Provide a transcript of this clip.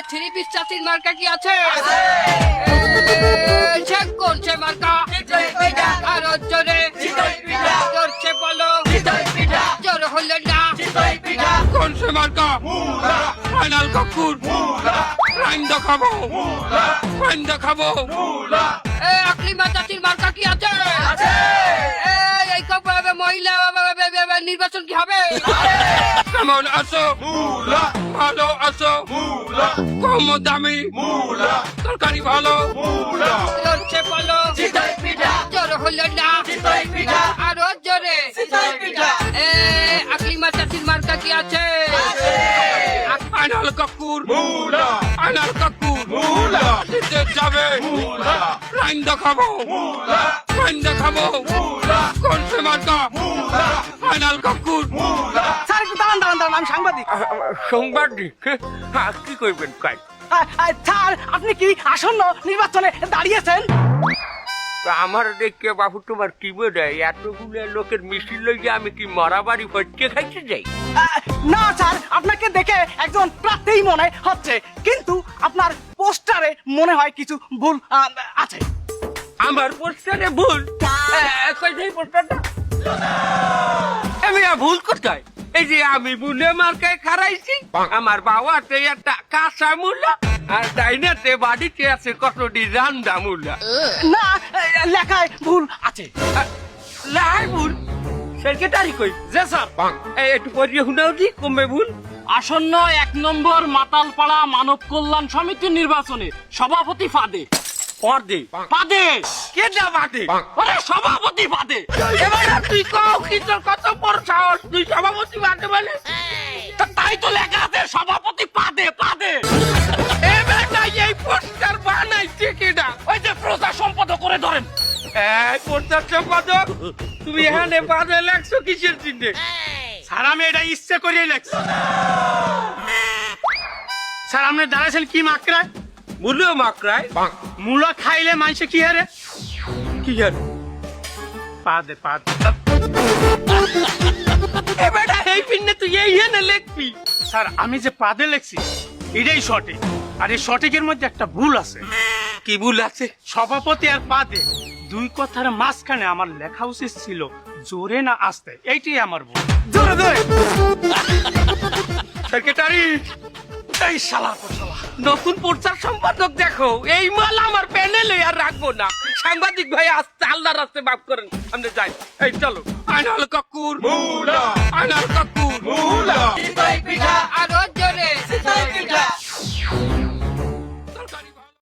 Three piece চাচির মার্কা কি আছে? চেক করছে মার্কা আর জোরে জোরছে বলো জোর হলে না কোন সে মার্কা? ফাইনাল কাকুর রাইন দেখাবো আকলিমা চাচির মার্কা কি আছে? এই মহিলা নির্বাচন কি হবে? কেমন আছো? ভালো আছো? কম দামি তরকারি ভালো লড়ছে বলো জোর হলো না আরো জোরে আকলিমা চাচির মার্কা কি আছে? আনাল কাকুর দিতে যাবে রাইন দেখাবো কোন সে মার্কা? আনাল কাকুর। স্যার একটু দাঁড়ান আমি সাংবাদিক। কি করবেন কাজ? স্যার আপনি কি আসন্ন নির্বাচনে দাঁড়িয়েছেন? আমার দেখে বাবু তোমার কি বোধ হয় এতগুলো লোকের মিছিল লইয়ে আমি কি মরাবাড়ি ফটকে খাইতে যাই? না স্যার, আপনাকে দেখে একজন প্রার্থী মনে হচ্ছে, কিন্তু আপনার পোস্টারে মনে হয় কিছু ভুল আছে। আমার পোস্টারে ভুল? পোস্টারটা আমি ভুল কোথায়? এই যে আমি বুলে মার্কায় খারাইছি, আমার বাবাতে একটা কাঁচা মূল্য আর ডাইনাতে বাড়িতে আছে কতটি রান্দা মূল্য। না, লেখায় ভুল আছে। লাই ভুল? সেক্রেটারি কই? যে স্যার একটু পড়িয়ে শুনাও দি কমবে ভুল। আসন্ন 1 নম্বর মাতালপাড়া মানব কল্যাণ সমিতির নির্বাচনে সভাপতি ফাদে পাদে কেডা বাদে? আরে সভাপতি পাদে। এবার তুই কও কি তোর কত বড় সাহস, তুই সভাপতি বাদে বলে? তাই তো লেখা আছে সভাপতি পাদে। এবার না এই পোস্টার বানাইছে কেডা? ওই যে প্রচার সম্পাদক করে ধরেন। এই পোস্টার সম্পাদক তুমি এখানে বাদে লাগছো কিসের চিহ্নে? স্যার আমি এটা ইচ্ছে করিয়ে লেখছি। স্যার আপনি দাঁড়াইছেন কি মাকড়ায়? মূল্য মাকড়ায় মূলা খাইলে মানুষে কি হারে? কি জানো? পাদে এবার এই পিন্নে তুই এই এনে লিখবি? স্যার আমি যে পাদে লেখছি এটাই সঠিক, আর এই সঠিকের মধ্যে একটা ভুল আছে। কি ভুল আছে? সভাপতি আর পাদে দুই কথার মাঝখানে আমার লেখা উচিত ছিল জোরে না আসতে, এইটাই আমার ভুল। জোরে সেক্রেটারি এই শালা নতুন প্রচার সম্পাদক দেখো, এই মাল আমার প্যানেলে আর রাখবো না। সাংবাদিক ভাই আসতে আল্লাহর রাস্তে মাফ করেন, আমরা যাই। এই চলো আনাল কাকুর আরো জোরে